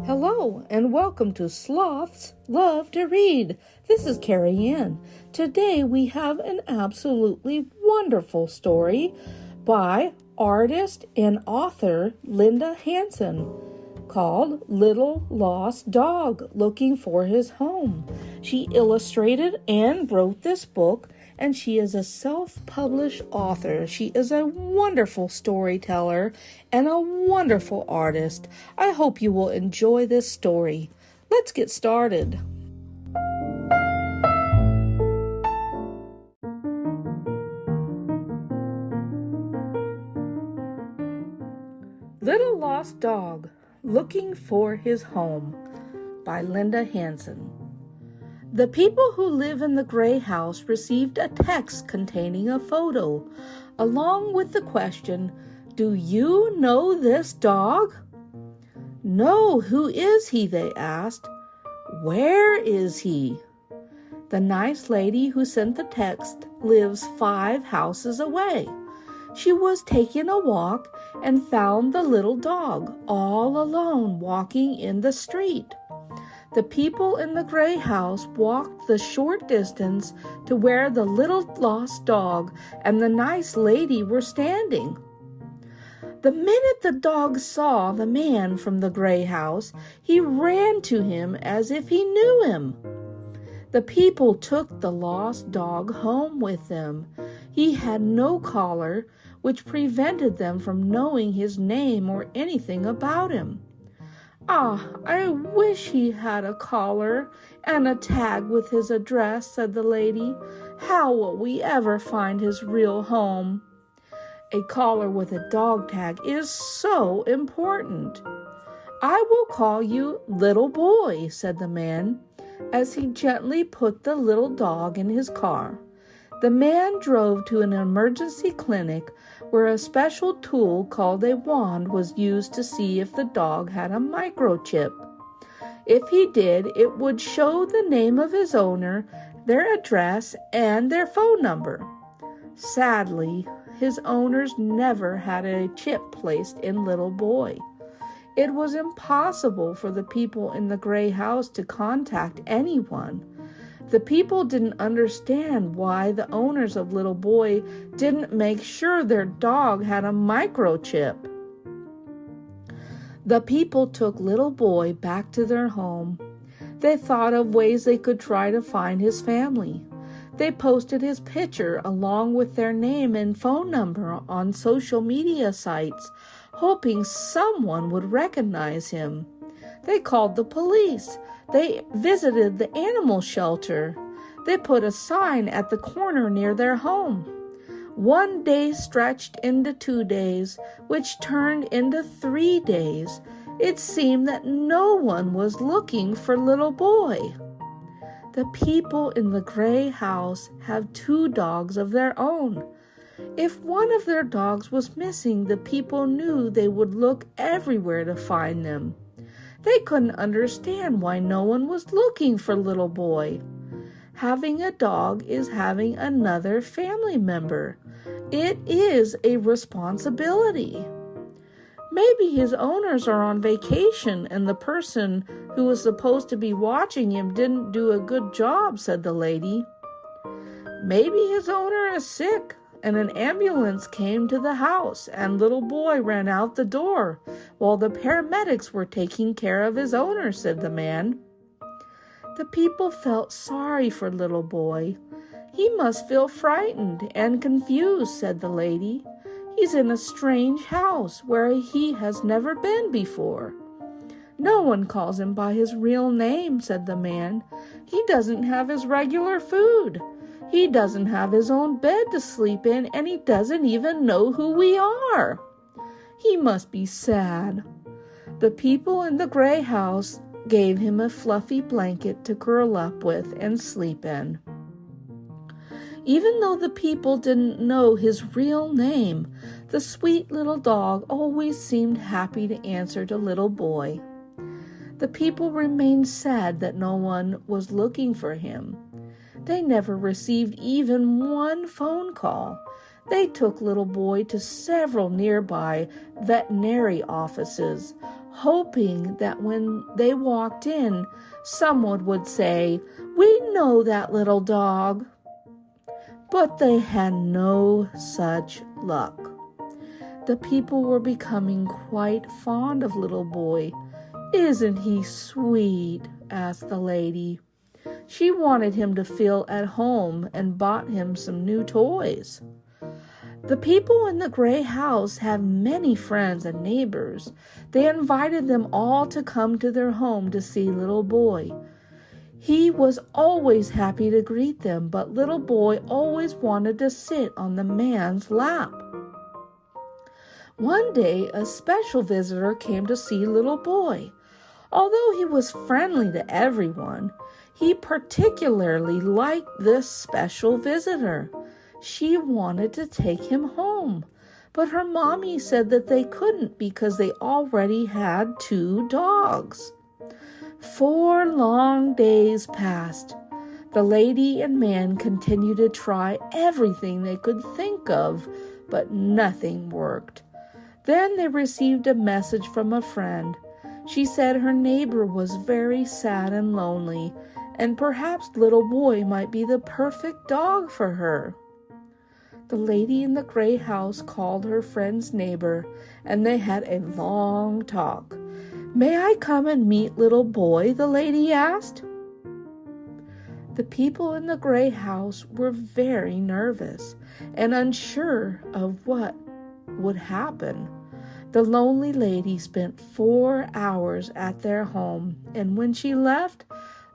Hello and welcome to Sloths Love to Read. This is Carrie Ann. Today we have an absolutely wonderful story by artist and author Linda Hansen called Little Lost Dog Looking for His Home. She illustrated and wrote this book, and she is a self-published author. She is a wonderful storyteller and a wonderful artist. I hope you will enjoy this story. Let's get started. Little Lost Dog Looking for His Home by Linda Hansen. The people who live in the gray house received a text containing a photo, along with the question, "Do you know this dog?" "No, who is he?" they asked. "Where is he?" The nice lady who sent the text lives 5 houses away. She was taking a walk and found the little dog all alone walking in the street. The people in the gray house walked the short distance to where the little lost dog and the nice lady were standing. The minute the dog saw the man from the gray house, he ran to him as if he knew him. The people took the lost dog home with them. He had no collar, which prevented them from knowing his name or anything about him. "Ah, I wish he had a collar and a tag with his address," said the lady. "How will we ever find his real home?" "A collar with a dog tag is so important." "I will call you Little Boy," said the man, as he gently put the little dog in his car. The man drove to an emergency clinic where a special tool called a wand was used to see if the dog had a microchip. If he did, it would show the name of his owner, their address, and their phone number. Sadly, his owners never had a chip placed in Little Boy. It was impossible for the people in the gray house to contact anyone. The people didn't understand why the owners of Little Boy didn't make sure their dog had a microchip. The people took Little Boy back to their home. They thought of ways they could try to find his family. They posted his picture along with their name and phone number on social media sites, hoping someone would recognize him. They called the police. They visited the animal shelter. They put a sign at the corner near their home. 1 day stretched into 2 days, which turned into 3 days. It seemed that no one was looking for Little Boy. The people in the gray house have 2 dogs of their own. If one of their dogs was missing, the people knew they would look everywhere to find them. They couldn't understand why no one was looking for Little Boy. Having a dog is having another family member. It is a responsibility. Maybe his owners are on vacation and the person who was supposed to be watching him didn't do a good job, said the lady. Maybe his owner is sick and an ambulance came to the house and Little Boy ran out the door while the paramedics were taking care of his owner, said the man. The people felt sorry for Little Boy. He must feel frightened and confused, said the lady. He's in a strange house where he has never been before. No one calls him by his real name, said the man. He doesn't have his regular food. He doesn't have his own bed to sleep in, and he doesn't even know who we are. He must be sad. The people in the gray house gave him a fluffy blanket to curl up with and sleep in. Even though the people didn't know his real name, the sweet little dog always seemed happy to answer to Little Boy. The people remained sad that no one was looking for him. They never received even one phone call. They took Little Boy to several nearby veterinary offices, hoping that when they walked in, someone would say, "We know that little dog." But they had no such luck. The people were becoming quite fond of Little Boy. "Isn't he sweet?" asked the lady. She wanted him to feel at home and bought him some new toys. The people in the gray house have many friends and neighbors. They invited them all to come to their home to see Little Boy. He was always happy to greet them, but Little Boy always wanted to sit on the man's lap. One day, a special visitor came to see Little Boy. Although he was friendly to everyone, he particularly liked this special visitor. She wanted to take him home, but her mommy said that they couldn't because they already had 2 dogs. 4 long days passed. The lady and man continued to try everything they could think of, but nothing worked. Then they received a message from a friend. She said her neighbor was very sad and lonely, and perhaps Little Boy might be the perfect dog for her. The lady in the gray house called her friend's neighbor, and they had a long talk. "May I come and meet Little Boy?" the lady asked. The people in the gray house were very nervous and unsure of what would happen. The lonely lady spent 4 hours at their home, and when she left,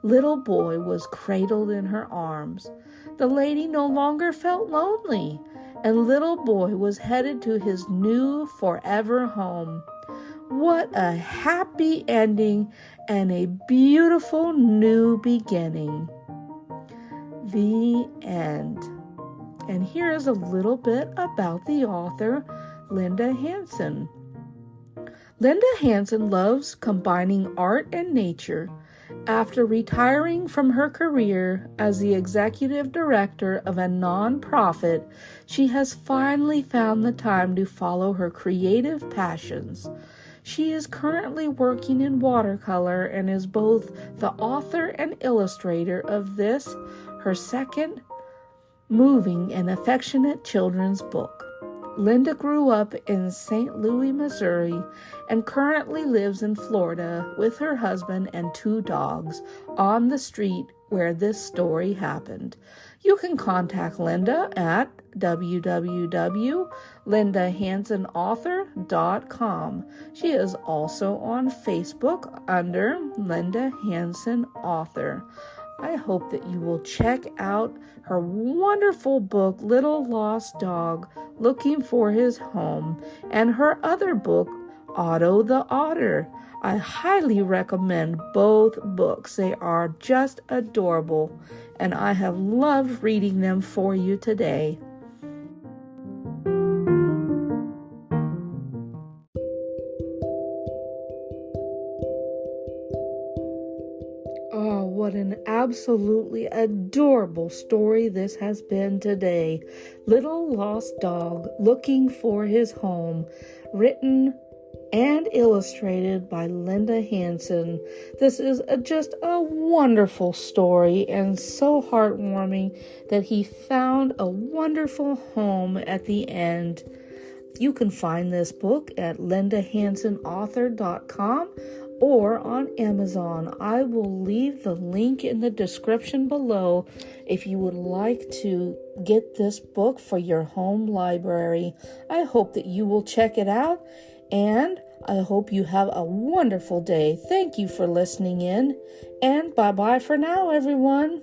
Little Boy was cradled in her arms. The lady no longer felt lonely, and Little Boy was headed to his new forever home. What a happy ending and a beautiful new beginning. The end. And here is a little bit about the author, Linda Hansen. Linda Hansen loves combining art and nature. After retiring from her career as the executive director of a nonprofit, she has finally found the time to follow her creative passions. She is currently working in watercolor and is both the author and illustrator of this, her second moving and affectionate children's book. Linda grew up in St. Louis, Missouri, and currently lives in Florida with her husband and 2 dogs on the street where this story happened. You can contact Linda at www.lindahansenauthor.com. She is also on Facebook under Linda Hansen Author. I hope that you will check out her wonderful book, Little Lost Dog, Looking for His Home, and her other book, Otto the Otter. I highly recommend both books. They are just adorable, and I have loved reading them for you today. Oh, what an absolutely adorable story this has been today. Little Lost Dog, Looking for His Home, written and illustrated by Linda Hansen. This is just a wonderful story and so heartwarming that he found a wonderful home at the end. You can find this book at lindahansenauthor.com or on Amazon. I will leave the link in the description below if you would like to get this book for your home library. I hope that you will check it out, and I hope you have a wonderful day. Thank you for listening in, and bye-bye for now, everyone.